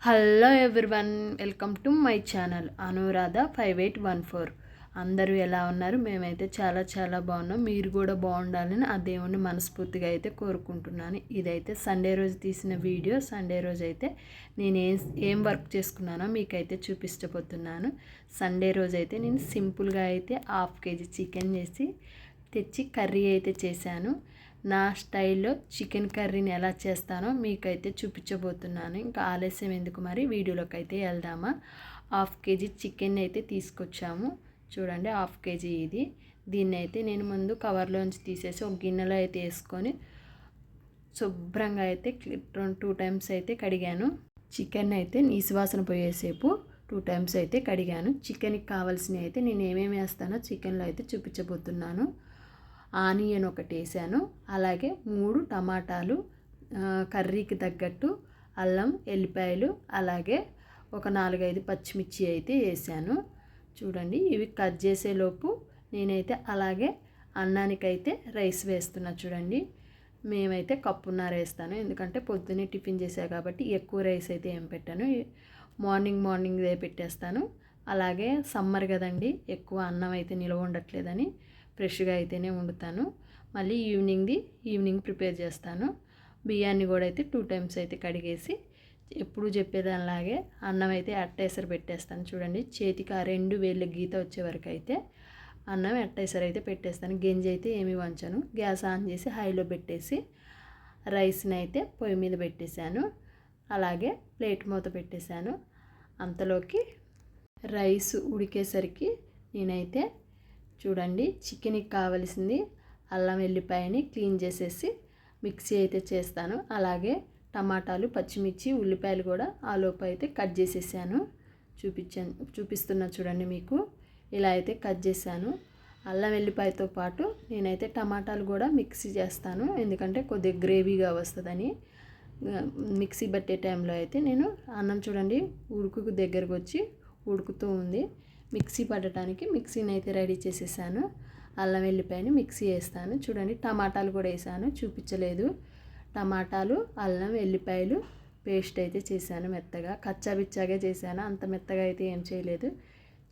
Hello everyone, welcome to my channel Anuradha 5814. అందరూ ఎలా ఉన్నారు? మేమైతే చాలా చాలా బాగున్నాం. మీరు కూడా బాగుండాలని ఆ దేవుణ్ణి మనస్ఫూర్తిగా అయితే కోరుకుంటున్నాను. ఇదైతే సండే రోజు తీసిన వీడియో. సండే రోజు అయితే నేను ఏం వర్క్ చేసుకున్నానో మీకైతే చూపించబోతున్నాను. సండే రోజు అయితే నేను సింపుల్గా అయితే 1/2 kg చికెన్ తెచ్చి కర్రీ అయితే చేశాను. నా స్టైల్లో చికెన్ కర్రీని ఎలా చేస్తానో మీకైతే చూపించబోతున్నాను. ఇంకా ఆలస్యం ఎందుకు, మరి వీడియోలోకి అయితే వెళ్దామా. 1/2 kg చికెన్ అయితే తీసుకొచ్చాము. చూడండి, 1/2 kg ఇది. దీన్ని అయితే నేను ముందు కవర్లోంచి తీసేసి ఒక గిన్నెలో అయితే వేసుకొని శుభ్రంగా అయితే 2 times అయితే కడిగాను. చికెన్ అయితే నీసువాసన పోయేసేపు 2 times అయితే కడిగాను. చికెన్కి కావాల్సినవి అయితే నేను ఏమేమి వేస్తానో చికెన్లో అయితే చూపించబోతున్నాను. ఆనియన్ ఒకటి వేసాను, అలాగే 3 టమాటాలు, కర్రీకి తగ్గట్టు అల్లం ఎల్లిపాయలు, అలాగే ఒక 4-5 పచ్చిమిర్చి అయితే వేసాను. చూడండి, ఇవి కట్ చేసేలోపు నేనైతే అలాగే అన్నానికైతే రైస్ వేస్తున్నా. చూడండి, మేమైతే కప్పున్నర వేస్తాను, ఎందుకంటే పొద్దున్నే టిఫిన్ చేసా కాబట్టి ఎక్కువ రైస్ అయితే ఏం పెట్టాను. మార్నింగ్దే పెట్టేస్తాను. అలాగే సమ్మర్ కదండి, ఎక్కువ అన్నం అయితే నిల్వ ఉండట్లేదని ఫ్రెష్గా అయితేనే వండుతాను. మళ్ళీ ఈవినింగ్ ప్రిపేర్ చేస్తాను. బియ్యాన్ని కూడా అయితే 2 times అయితే కడిగేసి ఎప్పుడు చెప్పేదానిలాగే అన్నం అయితే అట్టేసరి పెట్టేస్తాను. చూడండి, చేతికి ఆ 2 వేళ్ళ గీత వచ్చే వరకు అయితే అన్నం అట్టేసరి అయితే పెట్టేస్తాను. గెంజి అయితే ఏమి వంచను. గ్యాస్ ఆన్ చేసి హైలో పెట్టేసి రైస్ని అయితే పొయ్యి మీద పెట్టేశాను. అలాగే ప్లేట్ మూత పెట్టేశాను. అంతలోకి రైస్ ఉడికేసరికి నేనైతే చూడండి, చికెన్కి కావలసింది అల్లం వెల్లిపాయని క్లీన్ చేసేసి మిక్సీ అయితే చేస్తాను. అలాగే టమాటాలు, పచ్చిమిర్చి, ఉల్లిపాయలు కూడా ఆ లోపు అయితే కట్ చేసేసాను. చూపిస్తున్నా చూడండి మీకు. ఇలా అయితే కట్ చేశాను. అల్లం వెల్లిపాయతో పాటు నేనైతే టమాటాలు కూడా మిక్సీ చేస్తాను, ఎందుకంటే కొద్దిగా గ్రేవీగా వస్తుందని. మిక్సీ పట్టే టైంలో అయితే నేను అన్నం చూడండి ఉడుకుకు దగ్గరకు వచ్చి ఉడుకుతూ ఉంది. మిక్సీ పట్టడానికి మిక్సీని అయితే రెడీ చేసేసాను. అల్లం వెల్లిపాయని మిక్సీ వేస్తాను. చూడండి, టమాటాలు కూడా వేసాను, చూపించలేదు. టమాటాలు, అల్లం వెల్లిపాయలు పేస్ట్ అయితే చేశాను. మెత్తగా కచ్చాబిచ్చాగా చేశాను, అంత మెత్తగా అయితే ఏం చేయలేదు.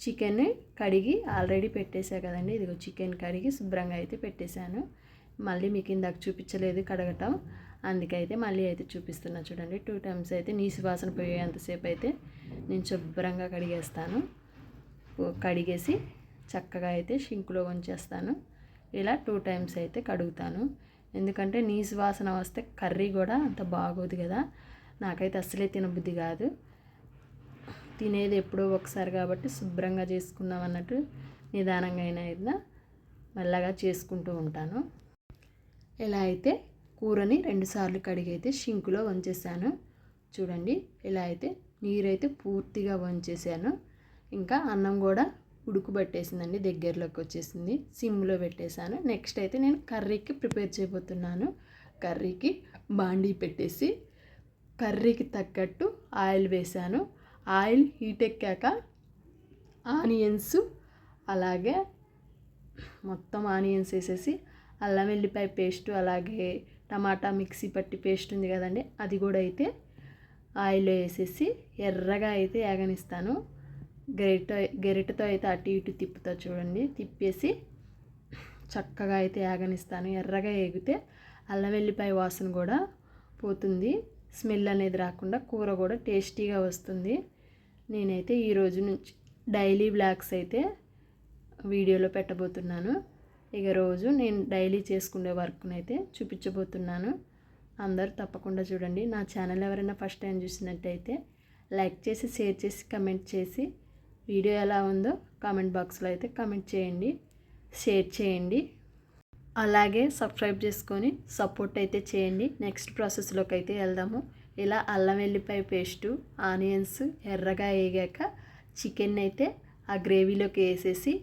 చికెన్ కడిగి ఆల్రెడీ పెట్టేసా కదండి, ఇదిగో చికెన్ కడిగి శుభ్రంగా అయితే పెట్టేశాను. మళ్ళీ మీకు ఇందాక చూపించలేదు కడగటం, అందుకైతే మళ్ళీ అయితే చూపిస్తున్నా. చూడండి, 2 times అయితే నీసు వాసన పోయేంతసేపు అయితే నేను శుభ్రంగా కడిగేస్తాను. కడిగేసి చక్కగా అయితే షింకులో ఉంచేస్తాను. ఇలా 2 times అయితే కడుగుతాను, ఎందుకంటే నీసు వాసన వస్తే కర్రీ కూడా అంత బాగోదు కదా. నాకైతే అస్సలే తినబుద్ధి కాదు. తినేది ఎప్పుడో ఒకసారి కాబట్టి శుభ్రంగా చేసుకుందాం అన్నట్టు నిదానంగా అయినా మెల్లగా చేసుకుంటూ ఉంటాను. ఇలా అయితే కూరని 2 సార్లు కడిగి అయితే షింకులో వంచేసాను. చూడండి, ఇలా అయితే నీరైతే పూర్తిగా వంచేసాను. ఇంకా అన్నం కూడా ఉడుకుబట్టేసిందండి, దగ్గరలోకి వచ్చేసింది. సిమ్లో పెట్టేశాను. నెక్స్ట్ అయితే నేను కర్రీకి ప్రిపేర్ చేయబోతున్నాను. కర్రీకి బాండీ పెట్టేసి కర్రీకి తగ్గట్టు ఆయిల్ వేసాను. ఆయిల్ హీట్ ఎక్కాక ఆనియన్స్, అలాగే మొత్తం ఆనియన్స్ వేసేసి అల్లం వెల్లిపాయ పేస్టు, అలాగే టమాటా మిక్సీ పట్టి పేస్ట్ ఉంది కదండి, అది కూడా అయితే ఆయిల్లో వేసేసి ఎర్రగా అయితే ఏగనిస్తాను. గరిటతో అయితే అటు ఇటు తిప్పుతా. చూడండి, తిప్పేసి చక్కగా అయితే ఏగనిస్తాను. ఎర్రగా ఏగితే అల్లం వెల్లిపాయ వాసన కూడా పోతుంది, స్మెల్ అనేది రాకుండా కూర కూడా టేస్టీగా వస్తుంది. నేనైతే ఈరోజు నుంచి డైలీ బ్లాగ్స్ అయితే వీడియోలో పెట్టబోతున్నాను. ఇక రోజు నేను డైలీ చేసుకునే వర్క్ని అయితే చూపించబోతున్నాను. అందరూ తప్పకుండా చూడండి. నా ఛానల్ ఎవరైనా ఫస్ట్ టైం చూసినట్టయితే లైక్ చేసి, షేర్ చేసి, కమెంట్ చేసి, వీడియో ఎలా ఉందో కామెంట్ బాక్స్లో అయితే కమెంట్ చేయండి, షేర్ చేయండి. అలాగే సబ్స్క్రైబ్ చేసుకొని సపోర్ట్ అయితే చేయండి. నెక్స్ట్ ప్రాసెస్లోకి అయితే వెళ్దాము. ఇలా అల్లం వెల్లిపాయ పేస్టు, ఆనియన్స్ ఎర్రగా వేగాక చికెన్ అయితే ఆ గ్రేవీలోకి వేసేసి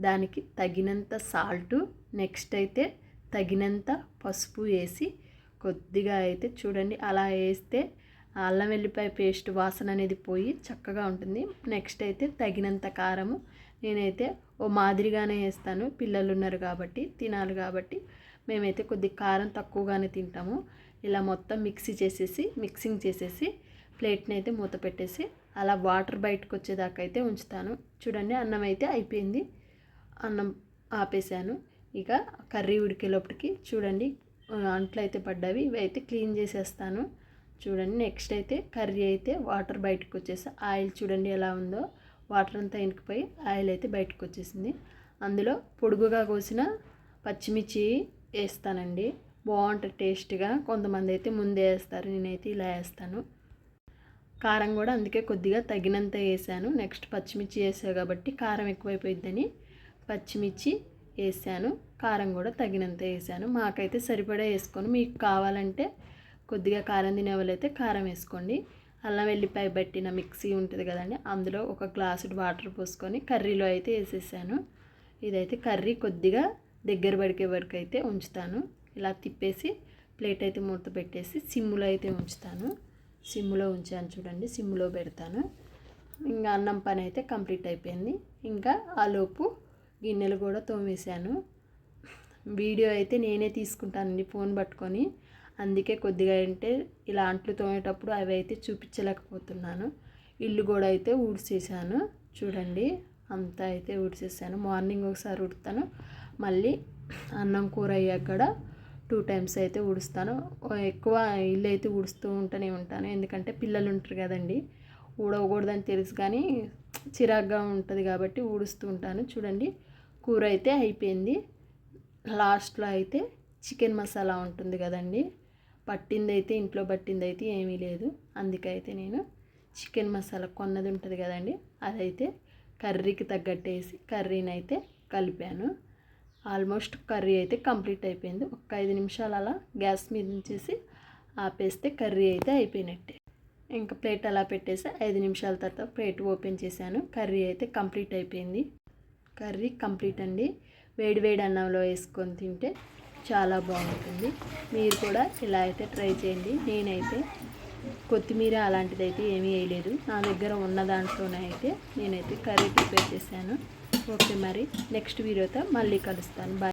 దానికి తగినంత సాల్టు, నెక్స్ట్ అయితే తగినంత పసుపు వేసి కొద్దిగా అయితే చూడండి అలా వేస్తే అల్లం వెల్లిపాయ పేస్ట్ వాసన అనేది పోయి చక్కగా ఉంటుంది. నెక్స్ట్ అయితే తగినంత కారము, నేనైతే ఓ మాదిరిగానే వేస్తాను, పిల్లలు ఉన్నారు కాబట్టి తినాలి కాబట్టి మేమైతే కొద్ది కారం తక్కువగానే తింటాము. ఇలా మొత్తం మిక్సింగ్ చేసేసి ప్లేట్ని అయితే మూత పెట్టేసి అలా వాటర్ బయటకు వచ్చేదాకా అయితే ఉంచుతాను. చూడండి అన్నం అయితే అయిపోయింది. అన్నం ఆపేసాను. ఇక కర్రీ ఉడికేలోపటికి చూడండి అంట్లు అయితే పడ్డవి. ఇవి అయితే క్లీన్ చేసేస్తాను. చూడండి నెక్స్ట్ అయితే కర్రీ అయితే వాటర్ బయటకు వచ్చేసి ఆయిల్ చూడండి ఎలా ఉందో. వాటర్ అంతా ఇంకిపోయి ఆయిల్ అయితే బయటకు వచ్చేసింది. అందులో పొడుగుగా కోసిన పచ్చిమిర్చి వేస్తానండి. బాగుంటుంది టేస్ట్గా. కొంతమంది అయితే ముందే వేస్తారు, నేనైతే ఇలా వేస్తాను. కారం కూడా అందుకే కొద్దిగా తగినంత వేసాను. నెక్స్ట్ పచ్చిమిర్చి వేసాను కాబట్టి కారం ఎక్కువైపోయిద్దని పచ్చిమిర్చి వేసాను. కారం కూడా తగినంత వేసాను. మాకైతే సరిపడా వేసుకొని, మీకు కావాలంటే కొద్దిగా కారం తినే వాళ్ళైతే కారం వేసుకోండి. అల్లం వెల్లిపాయ పట్టిన మిక్సీ ఉంటుంది కదండి, అందులో ఒక గ్లాసు వాటర్ పోసుకొని కర్రీలో అయితే వేసేసాను. ఇదైతే కర్రీ కొద్దిగా దగ్గర పడికే వరకు అయితే ఉంచుతాను. ఇలా తిప్పేసి ప్లేట్ అయితే మూత పెట్టేసి సిమ్లో అయితే ఉంచుతాను. సిమ్లో ఉంచాను చూడండి, సిమ్లో పెడతాను. ఇంకా అన్నం పని అయితే కంప్లీట్ అయిపోయింది. ఇంకా ఆలోపు గిన్నెలు కూడా తోమేశాను. వీడియో అయితే నేనే తీసుకుంటానండి ఫోన్ పట్టుకొని, అందుకే కొద్దిగా అంటే ఇలా అంట్లు తోమేటప్పుడు అవి అయితే చూపించలేకపోతున్నాను. ఇల్లు కూడా అయితే ఊడ్చేసాను చూడండి, అంతా అయితే ఊడ్చేసాను. మార్నింగ్ ఒకసారి ఊడుతాను, మళ్ళీ అన్నం కూర అయ్యాక కూడా 2 టైమ్స్ అయితే ఊడుస్తాను. ఎక్కువ ఇల్లు అయితే ఊడుస్తూ ఉంటూనే ఉంటాను, ఎందుకంటే పిల్లలు ఉంటారు కదండి, ఊడవకూడదని తెలుసు కానీ చిరాగ్గా ఉంటుంది కాబట్టి ఊడుస్తూ ఉంటాను. చూడండి కూర అయితే అయిపోయింది. లాస్ట్లో అయితే చికెన్ మసాలా ఉంటుంది కదండి, పట్టింది అయితే ఇంట్లో పట్టింది అయితే ఏమీ లేదు. అందుకైతే నేను చికెన్ మసాలా కొన్నది ఉంటుంది కదండి, అదైతే కర్రీకి తగ్గట్టు వేసి కర్రీని అయితే కలిపాను. ఆల్మోస్ట్ కర్రీ అయితే కంప్లీట్ అయిపోయింది. ఒక 5 నిమిషాలు అలా గ్యాస్ మీద ఉంచేసి ఆపేస్తే కర్రీ అయితే అయిపోయినట్టే. ఇంకా ప్లేట్ అలా పెట్టేసి 5 నిమిషాల తర్వాత ప్లేట్ ఓపెన్ చేశాను. కర్రీ అయితే కంప్లీట్ అయిపోయింది. కర్రీ కంప్లీట్ అండి. వేడి వేడి అన్నంలో వేసుకొని తింటే చాలా బాగుంటుంది. మీరు కూడా ఇలా అయితే ట్రై చేయండి. నేనైతే కొత్తిమీర అలాంటిది అయితే ఏమీ వేయలేదు, నా దగ్గర ఉన్న దాంట్లోనే అయితే నేనైతే కర్రీ ప్రిపేర్ చేశాను. ఓకే, మరి నెక్స్ట్ వీడియోతో మళ్ళీ కలుస్తాను. బాయ్.